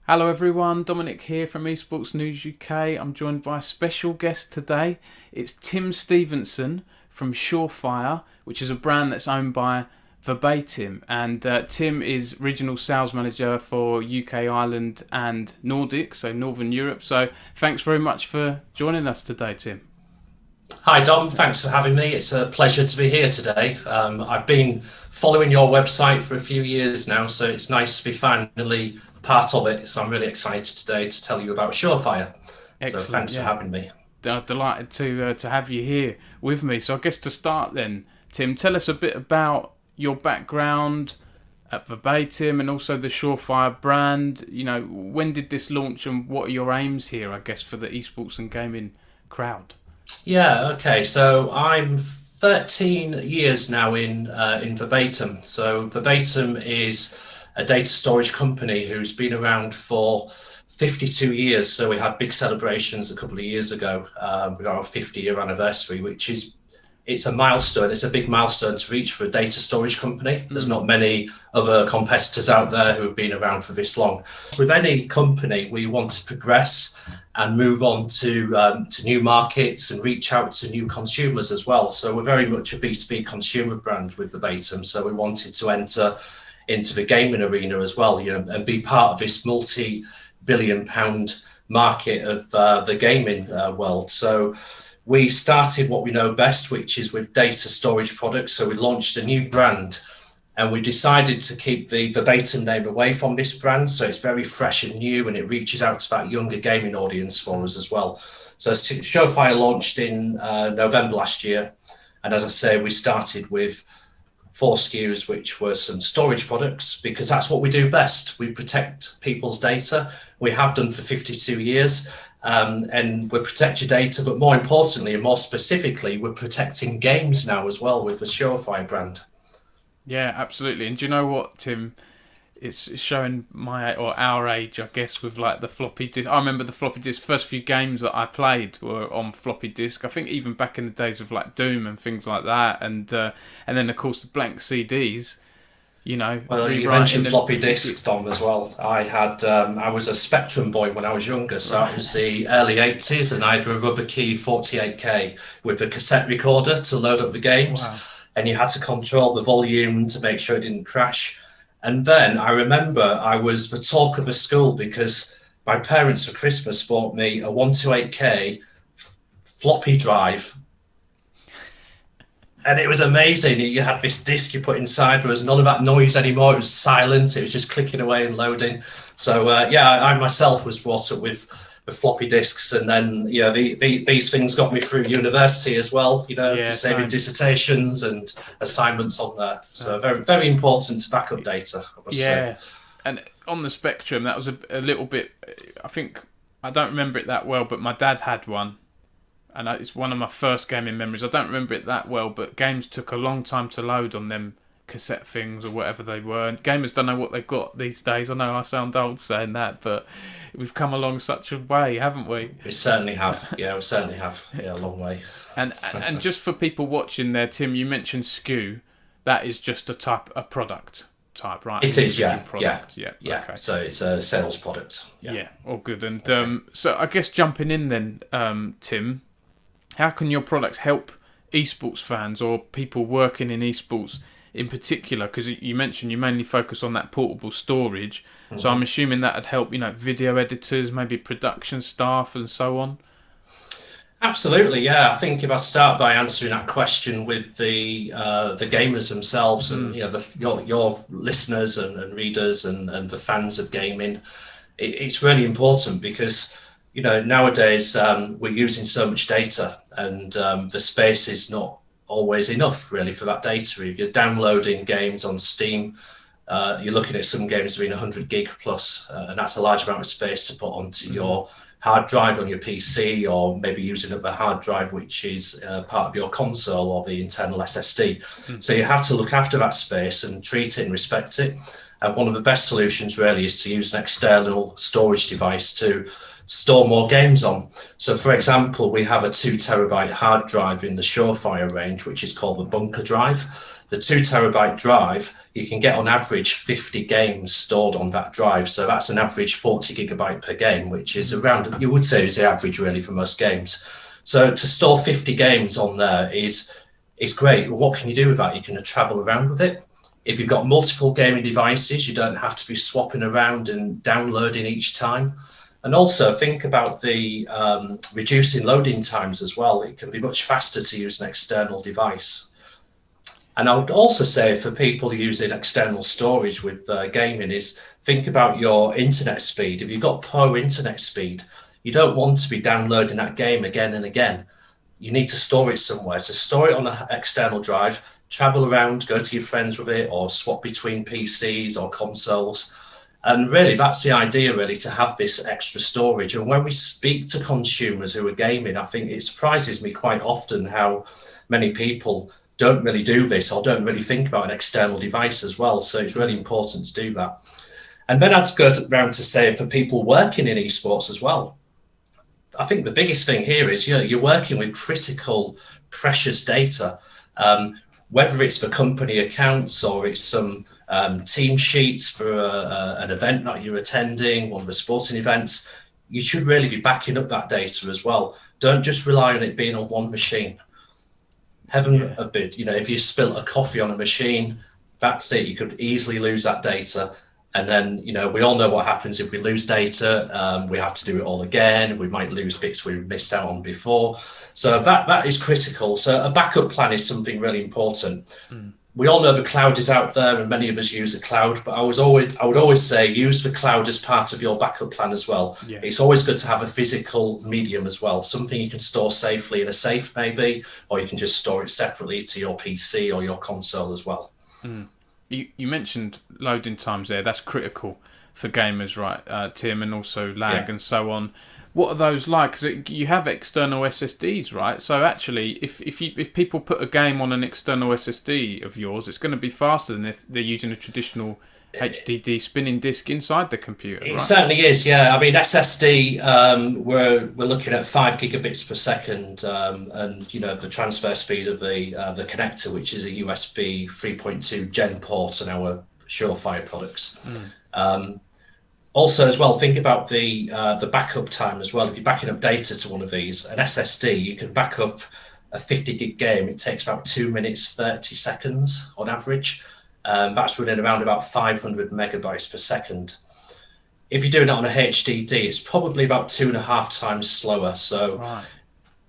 Hello everyone, Dominic here from Esports News UK. I'm joined by a special guest today. It's Tim Stevenson from SureFire, which is a brand that's owned by Verbatim. And Tim is Regional Sales Manager for UK, Ireland and Nordic, so Northern Europe. So thanks very much for joining us today, Tim. Hi Dom, thanks for having me. It's a pleasure to be here today. I've been following your website for a few years now, so it's nice to be finally part of it. So I'm really excited today to tell you about SureFire. So Excellent, thanks for having me. Delighted to have you here with me. So I guess to start then, Tim, tell us a bit about your background at Verbatim and also the SureFire brand. You know, when did this launch and what are your aims here, I guess, for the esports and gaming crowd? Yeah, okay. So I'm 13 years now in Verbatim. So Verbatim is a data storage company who's been around for 52 years. So we had big celebrations a couple of years ago with our 50-year anniversary, it's a milestone. It's a big milestone to reach for a data storage company. There's not many other competitors out there who have been around for this long. With any company, we want to progress and move on to new markets and reach out to new consumers as well. So we're very much a B2B consumer brand with Verbatim. So we wanted to enter into the gaming arena as well, and be part of this multi-billion-pound market of the gaming world. So we started what we know best, which is with data storage products. So we launched a new brand and we decided to keep the Verbatim name away from this brand. So it's very fresh and new and it reaches out to that younger gaming audience for us as well. So SureFire launched in November last year. And as I say, we started with 4 SKUs, which were some storage products, because that's what we do best. We protect people's data. We have done for 52 years. And we protect your data, but more importantly and more specifically, we're protecting games now as well with the SureFire brand. Yeah, absolutely. And do you know what, Tim? It's showing my or our age, I guess, with like the floppy disk. I remember the floppy disk. First few games that I played were on floppy disk. I think even back in the days of like Doom and things like that, and then of course the blank CDs. You know, Well, you mentioned floppy disks, Dom, as well. I was a Spectrum boy when I was younger, so that was the early 80s, and I had a rubber key 48K with a cassette recorder to load up the games, Wow. and you had to control the volume to make sure it didn't crash. And then I remember I was the talk of the school because my parents for Christmas bought me a 128K floppy drive. And it was amazing. You had this disc you put inside. There was none of that noise anymore. It was silent. It was just clicking away and loading. So I myself was brought up with floppy disks, and then these things got me through university as well. Just saving dissertations and assignments on there. So very very important to back up data, I must say. And on the Spectrum, that was a little bit. I think I don't remember it that well, but my dad had one. And it's one of my first gaming memories. I don't remember it that well, but games took a long time to load on them cassette things or whatever they were. And gamers don't know what they've got these days. I know I sound old saying that, but we've come along such a way, haven't we? We certainly have. Yeah, we certainly have. Yeah, a long way. And just for people watching there, Tim, you mentioned SKU. That is just a product type, right? It is, yeah. Yeah. Okay. So it's a sales product. Yeah, all good. And so I guess jumping in then, Tim, how can your products help esports fans or people working in esports in particular? Because you mentioned you mainly focus on that portable storage. Mm-hmm. So I'm assuming that would help, video editors, maybe production staff and so on. Absolutely, yeah. I think if I start by answering that question with the gamers themselves and your listeners and readers and the fans of gaming, it's really important because nowadays we're using so much data and the space is not always enough really for that data. If you're downloading games on Steam, you're looking at some games being 100 gig plus, and that's a large amount of space to put onto your hard drive on your PC, or maybe using up a hard drive which is part of your console or the internal SSD. So you have to look after that space and treat it and respect it. And one of the best solutions really is to use an external storage device to store more games on. So for example, we have a 2 terabyte hard drive in the SureFire range, which is called the bunker drive. The 2 terabyte drive, you can get on average 50 games stored on that drive. So that's an average 40 gigabyte per game, which is around, you would say, is the average really for most games. So to store 50 games on there is great. Well, what can you do with that? You can travel around with it. If you've got multiple gaming devices, you don't have to be swapping around and downloading each time. And also think about the reducing loading times as well. It can be much faster to use an external device. And I would also say for people using external storage with gaming is think about your internet speed. If you've got poor internet speed, you don't want to be downloading that game again and again. You need to store it somewhere. To store it on an external drive, travel around, go to your friends with it, or swap between PCs or consoles. And really, that's the idea, really, to have this extra storage. And when we speak to consumers who are gaming, I think it surprises me quite often how many people don't really do this or don't really think about an external device as well. So it's really important to do that. And then I'd go around to say for people working in esports as well, I think the biggest thing here is, you're working with critical, precious data, whether it's for company accounts or it's some team sheets for an event that you're attending, one of the sporting events. You should really be backing up that data as well. Don't just rely on it being on one machine. Heaven forbid, if you spill a coffee on a machine, that's it. You could easily lose that data. And then, we all know what happens if we lose data. We have to do it all again. We might lose bits we missed out on before. So that is critical. So a backup plan is something really important. We all know the cloud is out there and many of us use the cloud, but I would always say use the cloud as part of your backup plan as well. Yeah. It's always good to have a physical medium as well, something you can store safely in a safe maybe, or you can just store it separately to your PC or your console as well. You mentioned loading times there. That's critical for gamers, right, Tim, and also lag and so on. What are those like? Because you have external SSDs, right? So actually, if people put a game on an external SSD of yours, it's going to be faster than if they're using a traditional HDD spinning disk inside the computer. It certainly is, yeah. I mean, SSD, we're looking at 5 gigabits per second, and the transfer speed of the connector, which is a USB 3.2 Gen port in our SureFire products. Also, as well, think about the backup time as well. If you're backing up data to one of these, an SSD, you can back up a 50 gig game. It takes about 2 minutes 30 seconds on average. That's running around about 500 megabytes per second. If you're doing it on a HDD, it's probably about 2.5 times slower. So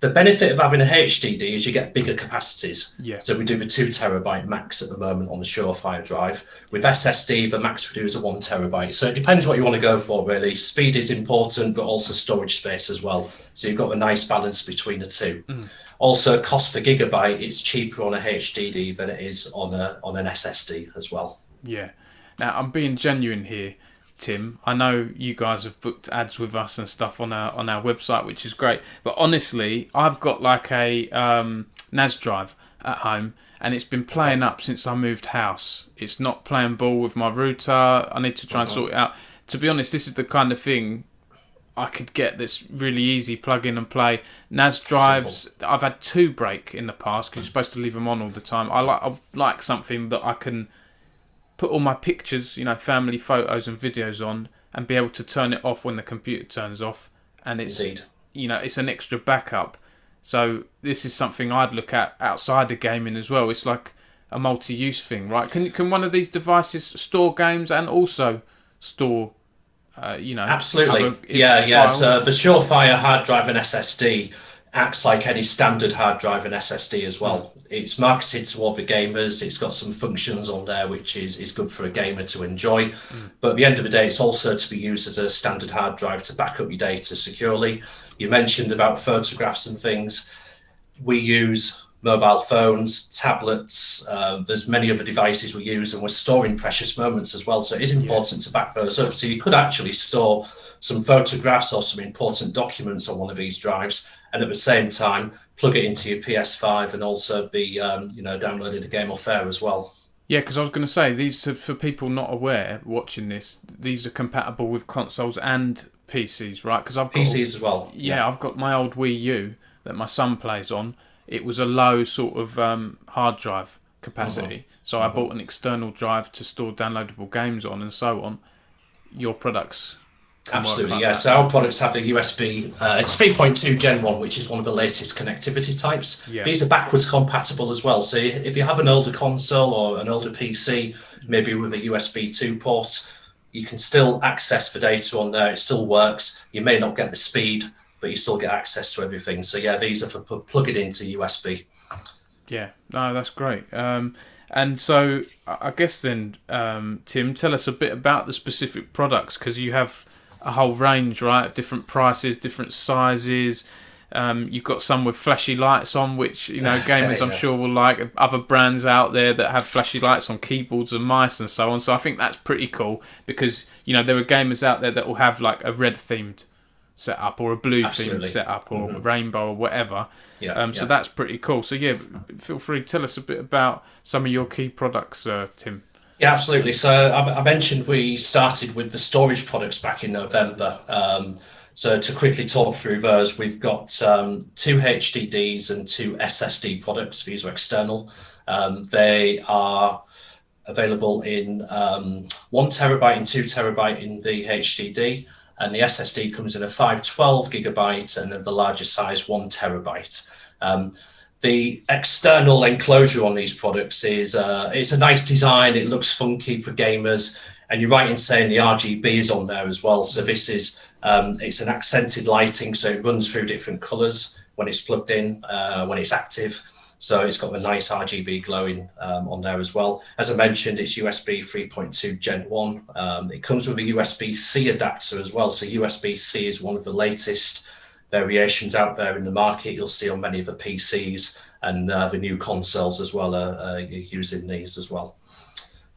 the benefit of having a HDD is you get bigger capacities. Yeah. So we do the 2 terabyte max at the moment on the SureFire drive. With SSD, the max we do is a 1 terabyte. So it depends what you want to go for, really. Speed is important, but also storage space as well. So you've got a nice balance between the two. Also, cost per gigabyte, it's cheaper on a HDD than it is on an SSD as well. Yeah. Now, I'm being genuine here, Tim. I know you guys have booked ads with us and stuff on our website, which is great. But honestly, I've got like a NAS drive at home, and it's been playing up since I moved house. It's not playing ball with my router. I need to try and sort it out. To be honest, this is the kind of thing I could get that's really easy, plug in and play. NAS drives, simple. I've had 2 break in the past because you're supposed to leave them on all the time. I like something that I can put all my pictures, family photos and videos on, and be able to turn it off when the computer turns off. And it's, it's an extra backup. So this is something I'd look at outside of gaming as well. It's like a multi-use thing, right? Can one of these devices store games and also store, Absolutely. Yeah. So the SureFire hard drive and SSD acts like any standard hard drive and SSD as well. It's marketed toward the gamers. It's got some functions on there which is good for a gamer to enjoy. But at the end of the day, it's also to be used as a standard hard drive to back up your data securely. You mentioned about photographs and things. We use mobile phones, tablets, there's many other devices we use, and we're storing precious moments as well. So it is important to back those up. So you could actually store some photographs or some important documents on one of these drives, and at the same time, plug it into your PS5 and also be, downloading the game off air as well. Yeah, because I was going to say, these are, for people not aware watching this, these are compatible with consoles and PCs, right? Because I've got PCs as well. Yeah, I've got my old Wii U that my son plays on. It was a low sort of hard drive capacity. So I bought an external drive to store downloadable games on and so on. Your products can Absolutely, work yeah. like that. So our products have a USB. It's 3.2 Gen 1, which is one of the latest connectivity types. Yeah. These are backwards compatible as well. So if you have an older console or an older PC, maybe with a USB 2 port, you can still access the data on there. It still works. You may not get the speed, but you still get access to everything. So yeah, these are for plugging into USB. Yeah, no, that's great. And so I guess then, Tim, tell us a bit about the specific products, because you have a whole range, right? Different prices, different sizes. You've got some with flashy lights on, which gamers I'm sure will like. Other brands out there that have flashy lights on keyboards and mice and so on. So I think that's pretty cool, because there are gamers out there that will have like a red themed setup or a blue themed setup or rainbow or whatever. So that's pretty cool. So yeah, feel free to tell us a bit about some of your key products, Tim. Yeah, absolutely. So I mentioned we started with the storage products back in November. So to quickly talk through those, we've got 2 HDDs and 2 SSD products. These are external. They are available in 1 terabyte and 2 terabyte in the HDD, and the SSD comes in a 512 gigabyte and the larger size 1 terabyte. The external enclosure on these products is it's a nice design. It looks funky for gamers, and you're right in saying the RGB is on there as well. So this is it's an accented lighting, so it runs through different colors when it's plugged in, when it's active. So it's got a nice RGB glowing on there as well. As I mentioned, it's USB 3.2 Gen 1. It comes with a USB-C adapter as well. So USB-C is one of the latest variations out there in the market. You'll see on many of the PCs, and the new consoles as well are using these as well.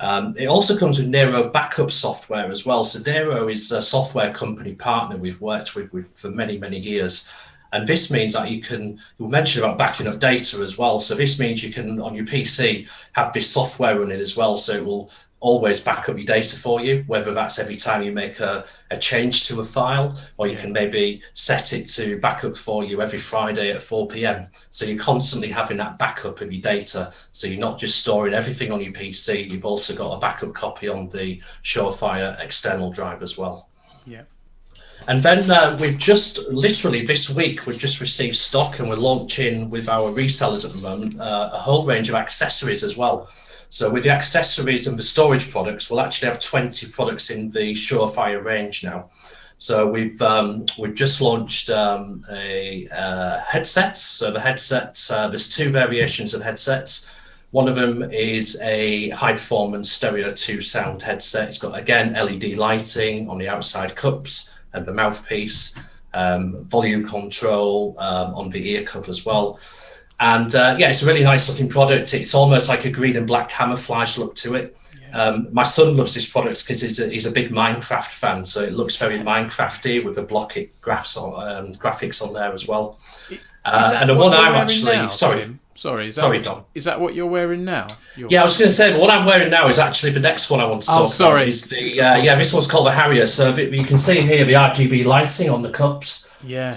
It also comes with Nero backup software as well. So Nero is a software company partner we've worked with for many, many years. And this means that you mentioned about backing up data as well. So this means you can, on your PC, have this software running as well. So it will always back up your data for you, whether that's every time you make a change to a file, or you can maybe set it to back up for you every Friday at 4 p.m. So you're constantly having that backup of your data. So you're not just storing everything on your PC, you've also got a backup copy on the SureFire external drive as well. Yeah. And then we've just literally this week, we've just received stock, and we're launching with our resellers at the moment a whole range of accessories as well. So with the accessories and the storage products, we'll actually have 20 products in the SureFire range now. So we've just launched a headset. So the headset, there's 2 variations of headsets. One of them is a high performance stereo 2 sound headset. It's got, again, LED lighting on the outside cups and the mouthpiece, volume control on the ear cup as well. And it's a really nice looking product. It's almost like a green and black camouflage look to it. My son loves this product because he's a big Minecraft fan. So it looks very Minecrafty with the blocky graphics on there as well. And the one I'm actually now, Tim? Sorry, Dom. Is that what you're wearing now? Yeah, I was going to say, but what I'm wearing now is actually the next one I want to talk about. Is this one's called the Harrier. So you can see here the RGB lighting on the cups. Yeah.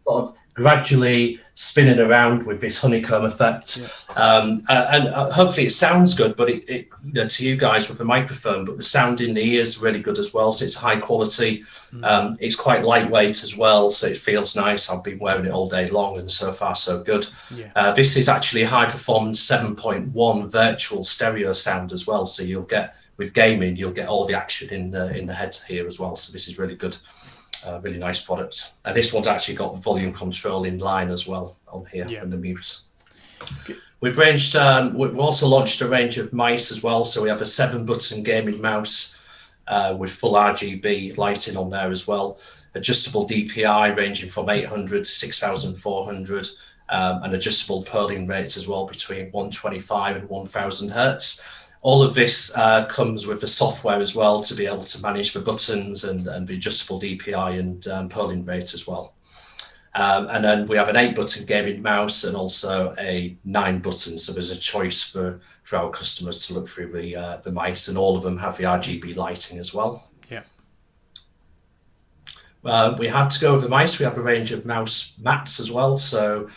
Sort of gradually spinning around with this honeycomb effect. And hopefully it sounds good, but it to you guys with the microphone, but the sound in the ear is really good as well. So it's high quality. It's quite lightweight as well, so it feels nice. I've been wearing it all day long, and so far so good. This is actually high performance 7.1 virtual stereo sound as well. So you'll get, with gaming, you'll get all the action in the head here as well. So this is really good. Really nice product. And this one's actually got volume control in line as well on here, and the mute. We've also launched a range of mice as well. So we have a 7-button gaming mouse with full RGB lighting on there as well. Adjustable DPI ranging from 800 to 6400, and adjustable purling rates as well between 125 and 1000 hertz. All of this comes with the software as well to be able to manage the buttons and the adjustable DPI and purling rate as well. And then we have an 8-button gaming mouse and also a 9-button. So there's a choice for our customers to look through the mice, and all of them have the RGB lighting as well. Yeah. We have to go with the mice. We have a range of mouse mats as well. So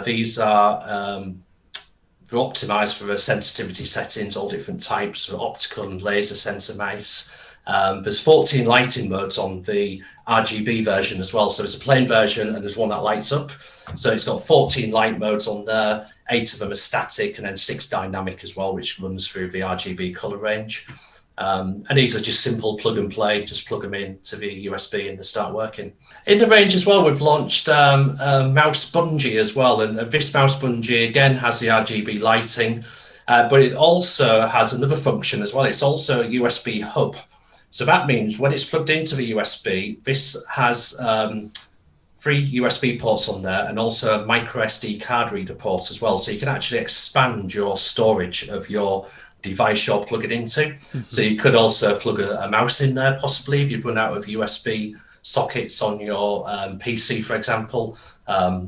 these are they're optimized for sensitivity settings, all different types of optical and laser sensor mice. There's 14 lighting modes on the RGB version as well. So it's a plain version and there's one that lights up. So it's got 14 light modes on there. 8 of them are static and then 6 dynamic as well, which runs through the RGB color range. And these are just simple plug and play, just plug them in to the USB and they start working. In the range as well, we've launched a mouse bungee as well. And this mouse bungee again has the RGB lighting, but it also has another function as well. It's also a USB hub. So that means when it's plugged into the USB, this has 3 USB ports on there and also a micro SD card reader port as well. So you can actually expand your storage of your device you're plugging into. Mm-hmm. So you could also plug a mouse in there possibly if you've run out of USB sockets on your PC, for example.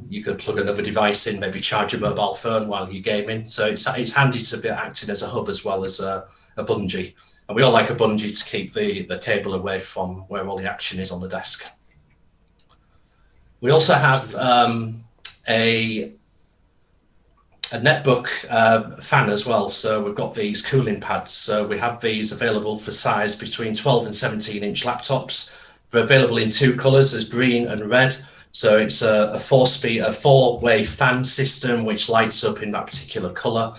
You could plug another device in, maybe charge a mobile phone while you're gaming. So it's handy to be acting as a hub as well as a bungee. And we all like a bungee to keep the cable away from where all the action is on the desk. We also have a netbook fan as well. So we've got these cooling pads. So we have these available for size between 12 and 17 inch laptops. They're available in 2 colors, as green and red. So it's a 4-way fan system, which lights up in that particular color.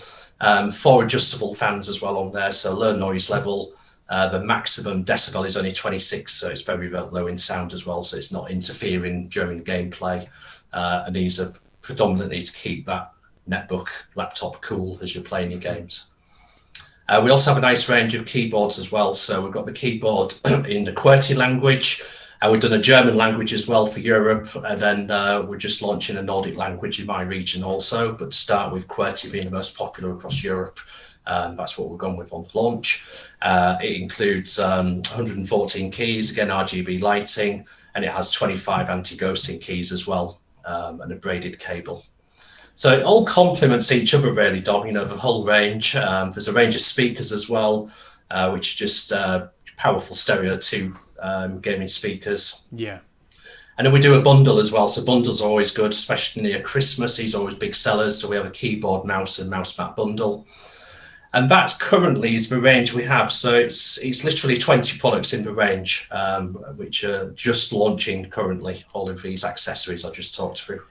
4 adjustable fans as well on there. So low noise level. The maximum decibel is only 26, so it's very, very low in sound as well. So it's not interfering during gameplay. And these are predominantly to keep that netbook laptop cool as you're playing your games. We also have a nice range of keyboards as well. So we've got the keyboard in the QWERTY language, and we've done a German language as well for Europe, and then we're just launching a Nordic language in my region also, but to start with QWERTY being the most popular across Europe. That's what we've gone with on launch. It includes 114 keys, again RGB lighting, and it has 25 anti-ghosting keys as well, and a braided cable. So it all complements each other really, Dom, you know, the whole range. There's a range of speakers as well, which are just powerful stereo 2 gaming speakers. Yeah. And then we do a bundle as well. So bundles are always good, especially near Christmas. These are always big sellers. So we have a keyboard, mouse and mouse mat bundle. And that currently is the range we have. So it's literally 20 products in the range, which are just launching currently, all of these accessories I just talked through.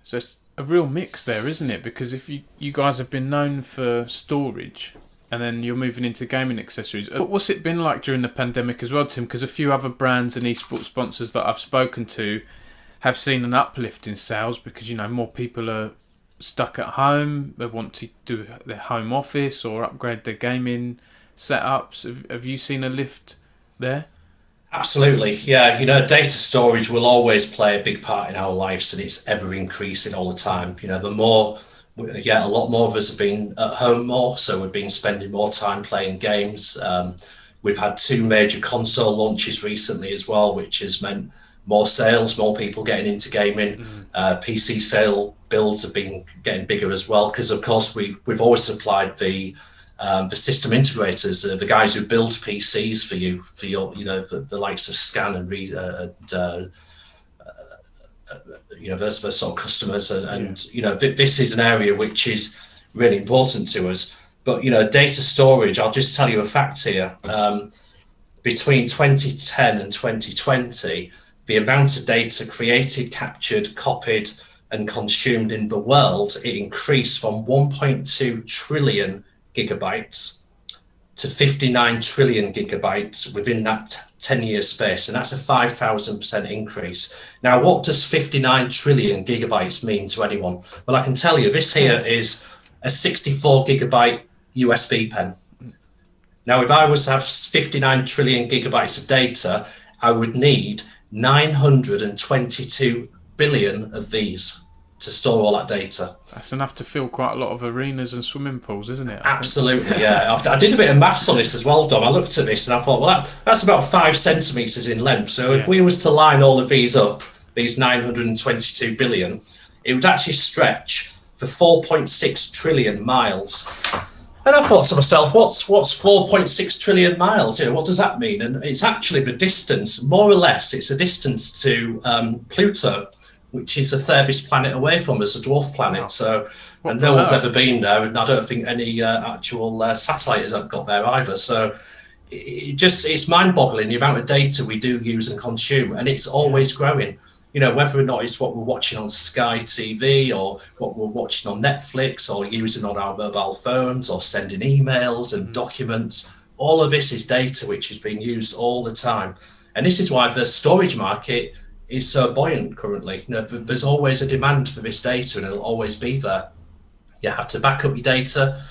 So it's a real mix there, isn't it? Because if you guys have been known for storage and then you're moving into gaming accessories, what's it been like during the pandemic as well, Tim? Because a few other brands and esports sponsors that I've spoken to have seen an uplift in sales because, you know, more people are stuck at home. They want to do their home office or upgrade their gaming setups. Have you seen a lift there? Absolutely, yeah. You know, data storage will always play a big part in our lives, and it's ever increasing all the time. You know, a lot more of us have been at home more, so we've been spending more time playing games. We've had 2 major console launches recently as well, which has meant more sales, more people getting into gaming. PC sale builds have been getting bigger as well, because of course we've always supplied the system integrators, the guys who build PCs for your, you know, the likes of Scan and Read, you know, those sort of customers, and you know, this is an area which is really important to us. But you know, data storage, I'll just tell you a fact here. Between 2010 and 2020, the amount of data created, captured, copied, and consumed in the world, it increased from 1.2 trillion gigabytes to 59 trillion gigabytes within that 10-year space, and that's a 5,000% increase. Now, what does 59 trillion gigabytes mean to anyone? Well, I can tell you, this here is a 64 gigabyte USB pen. Now, if I was to have 59 trillion gigabytes of data, I would need 922 billion of these to store all that data. That's enough to fill quite a lot of arenas and swimming pools, isn't it? Absolutely, yeah. I did a bit of maths on this as well, Dom. I looked at this and I thought, well, that's about 5 centimetres in length. So if we was to line all of these up, these 922 billion, it would actually stretch for 4.6 trillion miles. And I thought to myself, what's 4.6 trillion miles? You know, what does that mean? And it's actually the distance, more or less, it's a distance to Pluto, which is the furthest planet away from us, a dwarf planet. Wow. What, and from no one's Earth? ever been there, and I don't think any actual satellite has got there either. So it's mind-boggling the amount of data we do use and consume, and it's always growing. Whether or not it's what we're watching on Sky TV or what we're watching on Netflix or using on our mobile phones or sending emails and documents, all of this is data which is being used all the time. And this is why the storage market is so buoyant currently. There's always a demand for this data, and it'll always be there. You have to back up your data.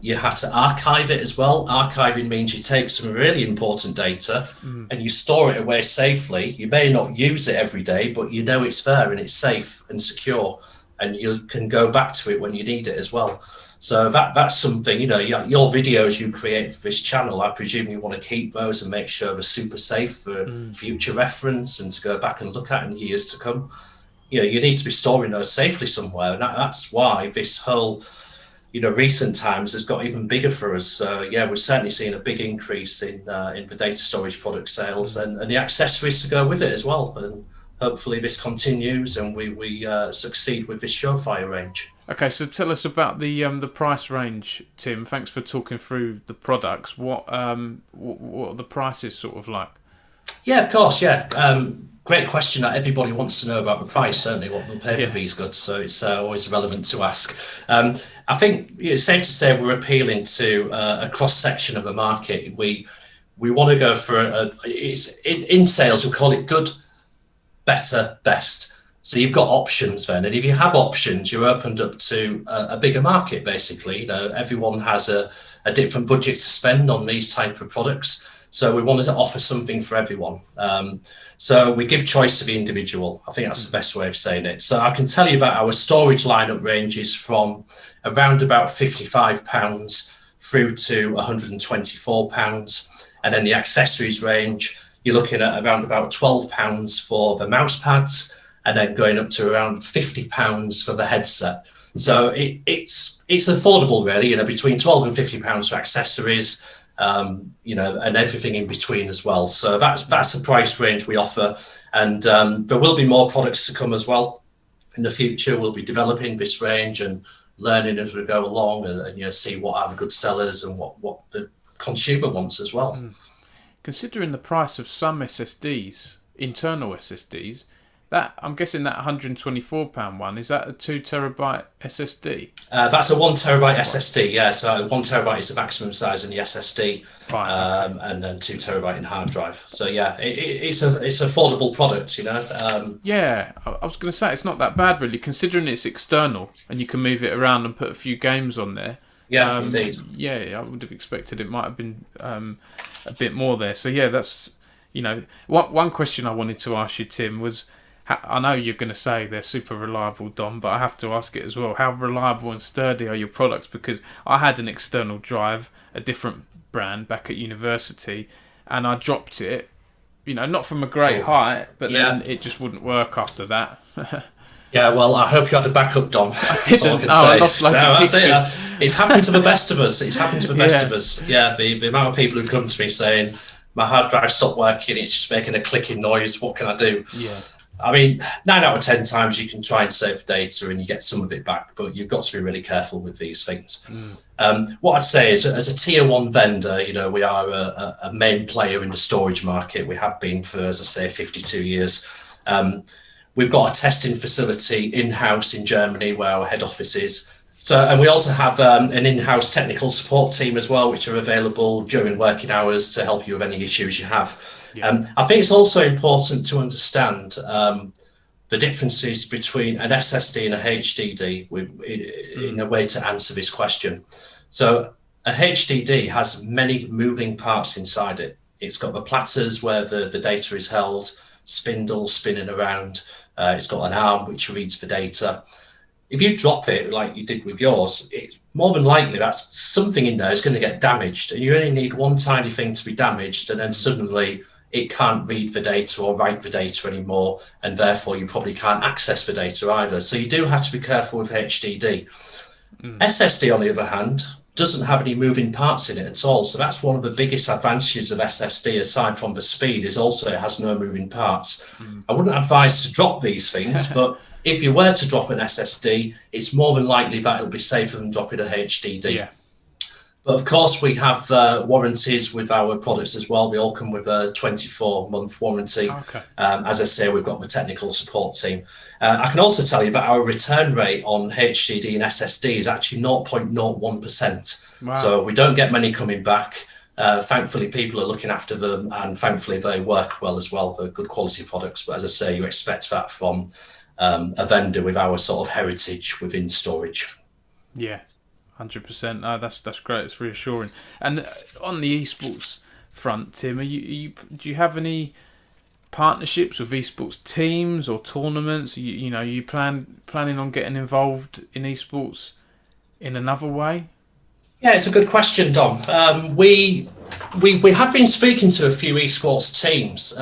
You have to archive it as well. Archiving means you take some really important data and you store it away safely. You may not use it every day, but you know it's there and it's safe and secure, and you can go back to it when you need it as well. So that's something, your videos you create for this channel, I presume you want to keep those and make sure they're super safe for future reference and to go back and look at in years to come. You need to be storing those safely somewhere. And that's why this whole recent times has got even bigger for us. So we're certainly seeing a big increase in the data storage product sales and the accessories to go with it as well. And hopefully this continues and we succeed with this SureFire range. Okay, so tell us about the price range, Tim. Thanks for talking through the products. What are the prices sort of like? Yeah, of course. Yeah. Great question that everybody wants to know about the price, don't they? What they'll pay for these goods. So it's always relevant to ask. I think it's safe to say we're appealing to a cross section of the market. We want to go for in sales we call it good, better, best. So you've got options then, and if you have options, you're opened up to a bigger market. Basically, everyone has a different budget to spend on these type of products. So we wanted to offer something for everyone. So we give choice to the individual. I think that's the best way of saying it. So I can tell you that our storage lineup ranges from around about £55 through to £124. And then the accessories range, you're looking at around about £12 for the mouse pads, and then going up to around £50 for the headset. So it's affordable really, between £12 and £50 for accessories. And everything in between as well. So that's the price range we offer, and there will be more products to come as well in the future. We'll be developing this range and learning as we go along, and see what are the good sellers and what the consumer wants as well. Considering the price of some SSDs, internal SSDs, that I'm guessing that £124 one, is that a 2 terabyte SSD? That's a 1 terabyte SSD, yeah. So 1 terabyte is the maximum size in the SSD, right, okay. And then 2 terabyte in hard drive. So yeah, it's an affordable product, Yeah, I was going to say it's not that bad really, considering it's external and you can move it around and put a few games on there. Yeah, indeed. Yeah, I would have expected it might have been a bit more there. So yeah, that's one question I wanted to ask you, Tim, was. I know you're going to say they're super reliable, Dom, but I have to ask it as well. How reliable and sturdy are your products? Because I had an external drive, a different brand, back at university, and I dropped it, not from a great height, but then it just wouldn't work after that. Yeah, well, I hope you had a backup, Dom. I didn't. I lost loads of pictures. It's happened to the best of us. It's happened to the best of us. Yeah, the amount of people who come to me saying, my hard drive stopped working, it's just making a clicking noise, what can I do? Yeah. I mean, 9 out of 10 times you can try and save data and you get some of it back, but you've got to be really careful with these things. What I'd say is, as a tier one vendor, we are a main player in the storage market. We have been for, as I say, 52 years. We've got a testing facility in-house in Germany where our head office is. So, and we also have an in-house technical support team as well, which are available during working hours to help you with any issues you have. Yeah. I think it's also important to understand the differences between an SSD and a HDD in a way to answer this question. So a HDD has many moving parts inside it. It's got the platters where the data is held, spindles spinning around. It's got an arm which reads the data. If you drop it like you did with yours, it's more than likely that something in there is going to get damaged, and you only need one tiny thing to be damaged, and then suddenly it can't read the data or write the data anymore, and therefore you probably can't access the data either. So you do have to be careful with HDD. SSD, on the other hand, doesn't have any moving parts in it at all. So that's one of the biggest advantages of SSD, aside from the speed, is also it has no moving parts. I wouldn't advise to drop these things, but if you were to drop an SSD, it's more than likely that it'll be safer than dropping a HDD. Yeah. But of course, we have warranties with our products as well. We all come with a 24-month warranty. Okay. As I say, we've got the technical support team. I can also tell you that our return rate on HDD and SSD is actually 0.01%. Wow. So we don't get many coming back. Thankfully, people are looking after them, and thankfully they work well as well. They're good quality products. But as I say, you expect that from a vendor with our sort of heritage within storage. Yeah, 100%. No, that's great. It's reassuring. And on the esports front, Tim, do you have any partnerships with esports teams or tournaments? You planning on getting involved in esports in another way? Yeah, it's a good question, Dom. We have been speaking to a few esports teams,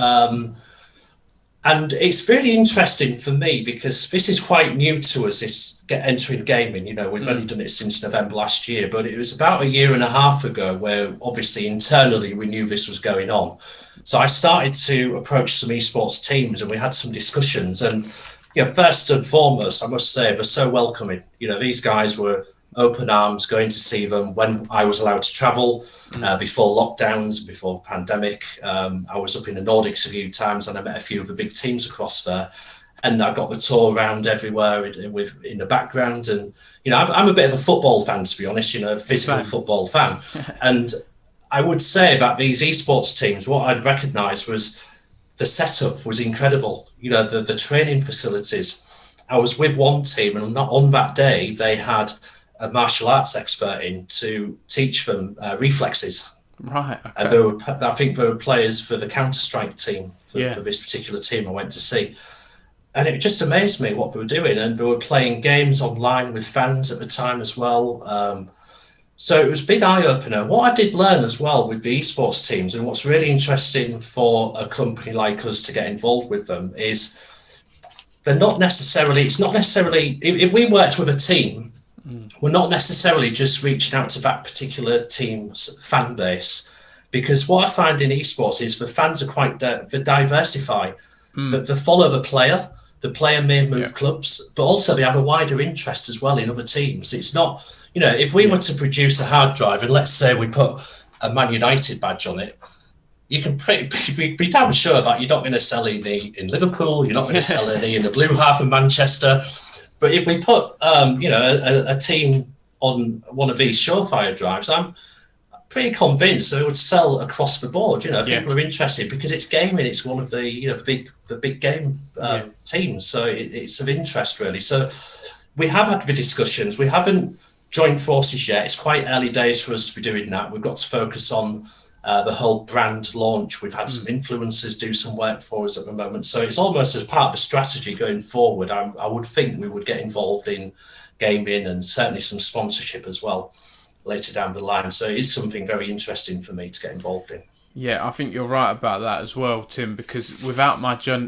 and it's really interesting for me because this is quite new to us, this entering gaming. We've only done it since November last year, but it was about a year and a half ago where obviously internally we knew this was going on. So I started to approach some esports teams and we had some discussions. And first and foremost, I must say, they're so welcoming. These guys were open arms, going to see them when I was allowed to travel before lockdowns, before the pandemic. I was up in the Nordics a few times and I met a few of the big teams across there. And I got the tour around everywhere in the background. And, I'm a bit of a football fan, to be honest, a physical football fan. And I would say that these esports teams, what I'd recognise was the setup was incredible. The training facilities. I was with one team and on that day, they had a martial arts expert in to teach them reflexes. Right. Okay. And I think there were players for the Counter-Strike team for this particular team I went to see. And it just amazed me what they were doing. And they were playing games online with fans at the time as well. So it was a big eye-opener. What I did learn as well with the esports teams, and what's really interesting for a company like us to get involved with them, is it's not necessarily, if we worked with a team, we're not necessarily just reaching out to that particular team's fan base, because what I find in esports is the fans are quite they diversify. They follow the player. The player may move clubs, but also they have a wider interest as well in other teams. It's not, if we were to produce a hard drive and let's say we put a Man United badge on it, you can be damn sure that you're not going to sell any in Liverpool, you're not going to sell any in the blue half of Manchester. But if we put, a team on one of these SureFire drives, I'm pretty convinced that it would sell across the board. People are interested because it's gaming. It's one of the big game teams, so it's of interest really. So we have had the discussions. We haven't joined forces yet. It's quite early days for us to be doing that. We've got to focus on the whole brand launch. We've had some influencers do some work for us at the moment. So it's almost as part of the strategy going forward. I would think we would get involved in gaming and certainly some sponsorship as well later down the line. So it is something very interesting for me to get involved in. Yeah, I think you're right about that as well, Tim, because without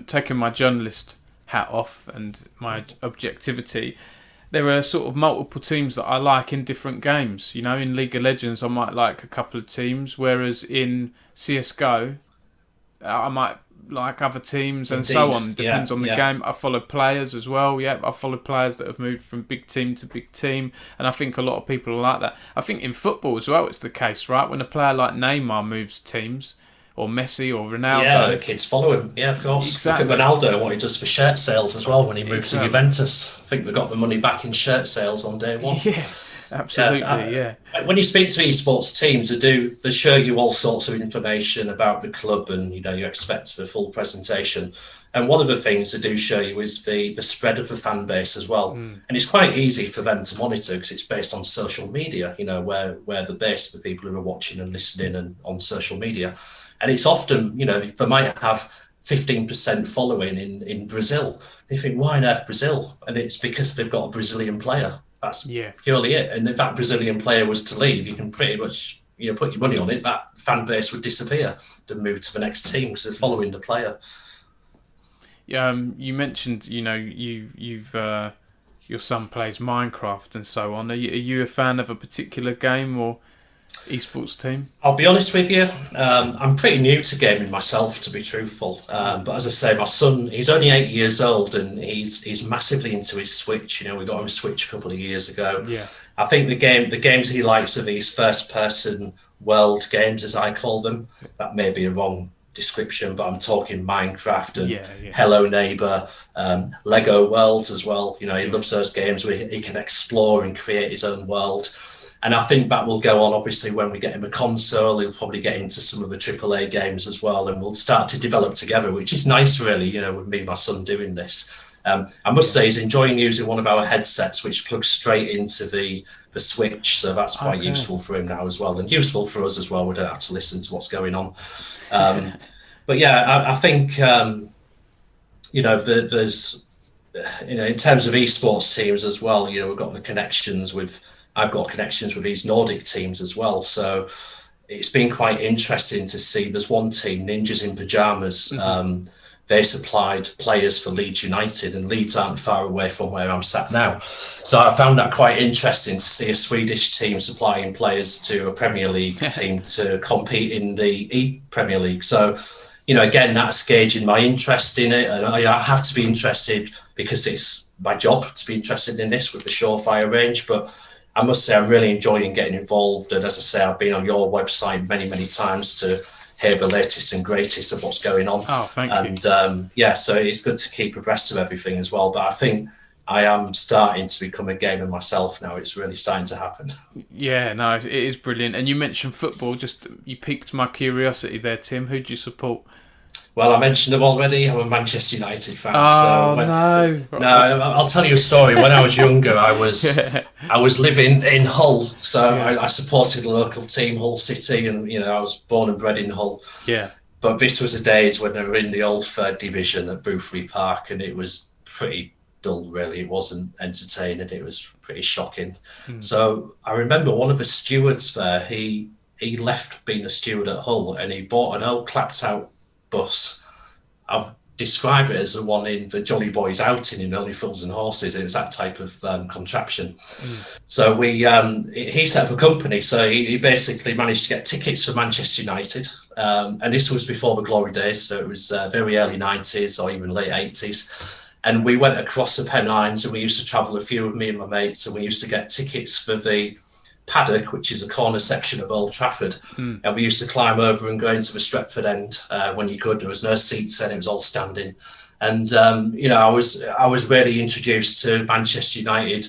taking my journalist hat off and my objectivity, there are sort of multiple teams that I like in different games. In League of Legends, I might like a couple of teams, whereas in CSGO, I might like other teams and so on. Depends on the game. I follow players as well. Yeah, I follow players that have moved from big team to big team, and I think a lot of people are like that. I think in football as well, it's the case, right? When a player like Neymar moves teams, or Messi or Ronaldo. Yeah, the kids follow him. Yeah, of course. Exactly. Look at Ronaldo, what he does for shirt sales as well when he moved to Juventus. I think we got the money back in shirt sales on day one. Yeah, absolutely, When you speak to esports teams, they show you all sorts of information about the club and, you expect the full presentation. And one of the things they do show you is the spread of the fan base as well. And it's quite easy for them to monitor because it's based on social media, where they're based, the people who are watching and listening and on social media. And it's often, they might have 15% following in Brazil. They think, why on earth Brazil? And it's because they've got a Brazilian player. That's purely it. And if that Brazilian player was to leave, you can pretty much put your money on it, that fan base would disappear to move to the next team because they're following the player. You mentioned, your son plays Minecraft and so on. Are you a fan of a particular game or? esports team? I'll be honest with you, I'm pretty new to gaming myself, to be truthful. But as I say, my son, he's only 8 years old, and he's massively into his Switch. We got him a Switch a couple of years ago. Yeah. I think the games he likes are these first-person world games, as I call them. That may be a wrong description, but I'm talking Minecraft and Hello Neighbor, Lego Worlds as well. He loves those games where he can explore and create his own world. And I think that will go on, obviously, when we get him a console. He'll probably get into some of the AAA games as well, and we'll start to develop together, which is nice, really, with me and my son doing this. I must say he's enjoying using one of our headsets, which plugs straight into the Switch, so that's quite useful for him now as well, and useful for us as well. We don't have to listen to what's going on. But yeah, I think, there's, in terms of esports teams as well, we've got the connections with... I've got connections with these Nordic teams as well. So it's been quite interesting to see. There's one team, Ninjas in Pyjamas. They supplied players for Leeds United, and Leeds aren't far away from where I'm sat now. So I found that quite interesting to see a Swedish team supplying players to a Premier League team to compete in the Premier League. So, again, that's gauging my interest in it. And I have to be interested because it's my job to be interested in this with the SureFire range. But I must say I'm really enjoying getting involved, and as I say, I've been on your website many times to hear the latest and greatest of what's going on. Oh, thank you. And so it's good to keep abreast of everything as well. But I think I am starting to become a gamer myself now. It's really starting to happen. Yeah, no, it is brilliant. And you mentioned football. You piqued my curiosity there, Tim. Who do you support? Well, I mentioned them already. I'm a Manchester United fan. No, I'll tell you a story. When I was younger, I was living in Hull, so I supported a local team, Hull City, and I was born and bred in Hull. Yeah. But this was the days when they were in the old third division at Boothby Park, and it was pretty dull, really. It wasn't entertaining. It was pretty shocking. So I remember one of the stewards there. He left being a steward at Hull, and he bought an old clapped out bus. I've described it as the one in the Jolly Boys outing in Only Fools and Horses. It was that type of contraption. So he set up a company. So he basically managed to get tickets for Manchester United. And this was before the glory days. So it was very early 90s or even late 80s. And we went across the Pennines, and we used to travel, a few of me and my mates, and we used to get tickets for the paddock, which is a corner section of Old Trafford, and we used to climb over and go into the Stretford end when you could. There was no seats, and it was all standing. And I was really introduced to Manchester United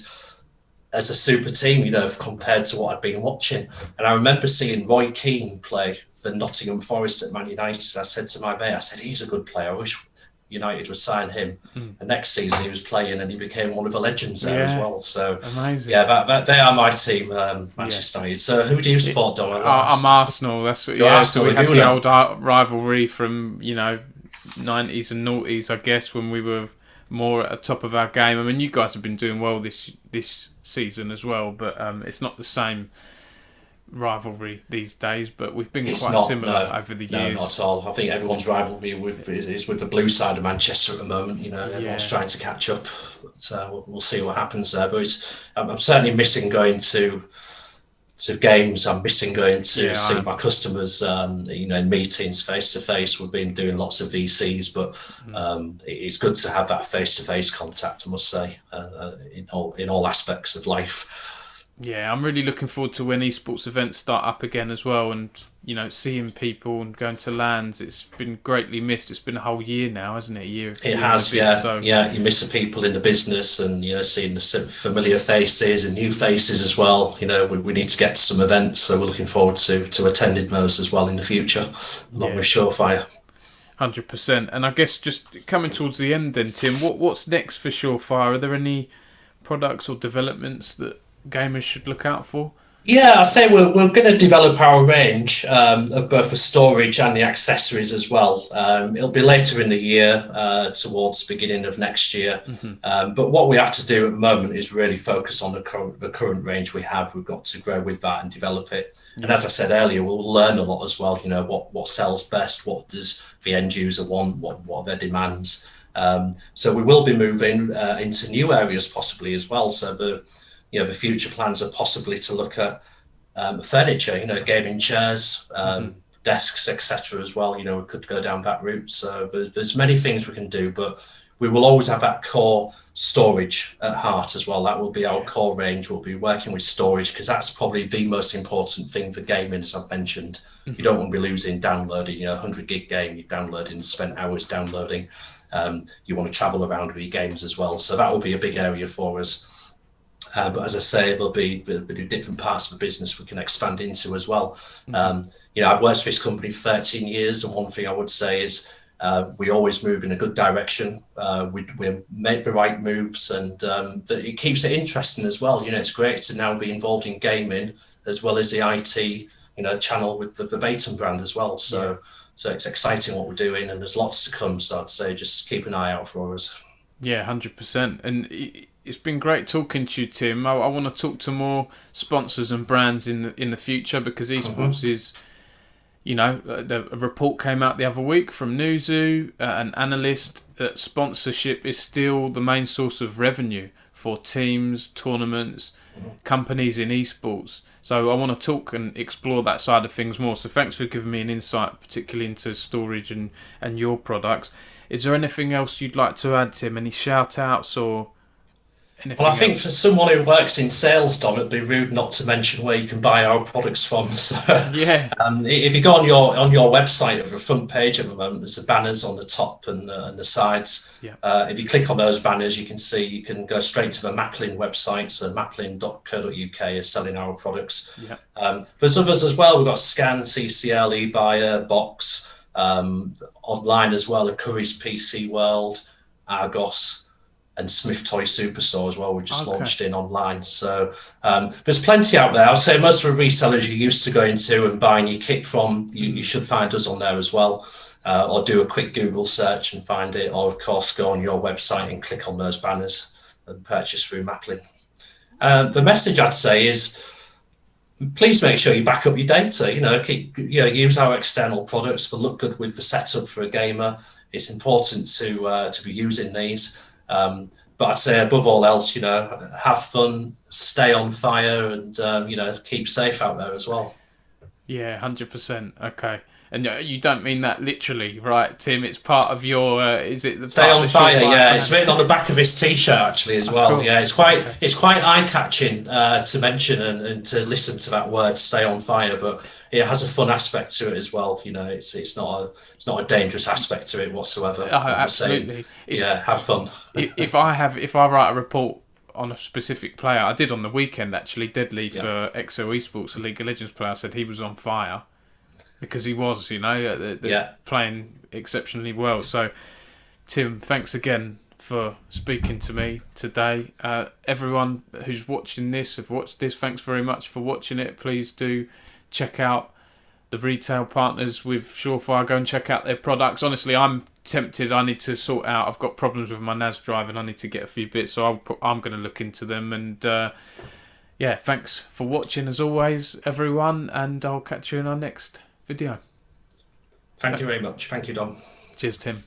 as a super team, compared to what I'd been watching. And I remember seeing Roy Keane play for Nottingham Forest at Man United. I said to my mate, he's a good player. I wish United would sign him. The next season he was playing, and he became one of the legends there as well. So amazing. Yeah, they are my team, Manchester United. So who do you support, Don? I'm Arsenal. That's what. So we had the old rivalry from 90s and noughties, I guess, when we were more at the top of our game. I mean, you guys have been doing well this season as well, but it's not the same rivalry these days, but we've been similar over the years. No, not at all. I think everyone's rivalry is with the blue side of Manchester at the moment. Everyone's trying to catch up. So we'll see what happens there. But I'm certainly missing going to games. I'm missing going to see my customers. In meetings face to face. We've been doing lots of VCs, but it's good to have that face to face contact, I must say, in all aspects of life. Yeah, I'm really looking forward to when esports events start up again as well, and seeing people and going to LANs. It's been greatly missed. It's been a whole year now, hasn't it? It has, yeah. You miss the people in the business, and seeing the familiar faces and new faces as well. We need to get to some events, so we're looking forward to attending those as well in the future, along with SureFire. 100%. And I guess just coming towards the end then, Tim, what's next for SureFire? Are there any products or developments that gamers should look out for? Yeah, I say we're going to develop our range of both the storage and the accessories as well. It'll be later in the year, towards the beginning of next year. But what we have to do at the moment is really focus on the current range we have. We've got to grow with that and develop it. And as I said earlier, we'll learn a lot as well. What sells best, what does the end user want, what are their demands. So we will be moving into new areas possibly as well. So the future plans are possibly to look at furniture, gaming chairs, desks, etc. as well. We could go down that route. So there's many things we can do, but we will always have that core storage at heart as well. That will be our core range. We'll be working with storage because that's probably the most important thing for gaming, as I've mentioned. You don't want to be losing downloading, 100 gig game, you're downloading, spent hours downloading. You want to travel around with your games as well. So that will be a big area for us. But as I say, there'll be different parts of the business we can expand into as well. I've worked for this company for 13 years, and one thing I would say is we always move in a good direction. We make the right moves, and it keeps it interesting as well. It's great to now be involved in gaming as well as the IT, channel with the Verbatim brand as well. So it's exciting what we're doing, and there's lots to come. So I'd say just keep an eye out for us. Yeah, 100%. And it's been great talking to you, Tim. I want to talk to more sponsors and brands in the future, because esports is, the report came out the other week from Newzoo, an analyst, that sponsorship is still the main source of revenue for teams, tournaments, companies in esports. So I want to talk and explore that side of things more. So thanks for giving me an insight, particularly into storage and your products. Is there anything else you'd like to add, Tim? Any shout outs or anything Well, I think else? for someone who works in sales, Dom, it'd be rude not to mention where you can buy our products from. So, if you go on your website, of the front page at the moment, there's the banners on the top and the sides. If you click on those banners, you can see you can go straight to the Maplin website. So maplin.co.uk is selling our products. There's others as well. We've got Scan, CCL, eBuyer, Box, online as well, Curry's PC World, Argos, and Smith Toy Superstore as well. We just launched in online. So there's plenty out there. I'd say most of the resellers you're used to going to and buying your kit from, you should find us on there as well. Or do a quick Google search and find it. Or, of course, go on your website and click on those banners and purchase through Maplin. The message I'd say is, please make sure you back up your data. Use our external products that look good with the setup for a gamer. It's important to be using these. But I'd say above all else, have fun, stay on fire, and keep safe out there as well. Yeah, 100%. Okay. And you don't mean that literally, right, Tim? It's part of your. Is it the stay on fire? SureFire Yeah, it's written on the back of his T-shirt actually as well. Cool. Yeah, it's quite eye-catching to mention and to listen to that word, "stay on fire." But it has a fun aspect to it as well. It's not a dangerous aspect to it whatsoever. Absolutely. Have fun. if I write a report on a specific player, I did on the weekend actually. Deadly for XO Esports, a League of Legends player, said he was on fire. Because he was, playing exceptionally well. So, Tim, thanks again for speaking to me today. Everyone who's watching this, have watched this, thanks very much for watching it. Please do check out the retail partners with SureFire. Go and check out their products. Honestly, I'm tempted. I need to sort out. I've got problems with my NAS drive and I need to get a few bits. So I'm going to look into them. And thanks for watching as always, everyone. And I'll catch you in our next video. Thank you very much. Thank you, Dom. Cheers, Tim.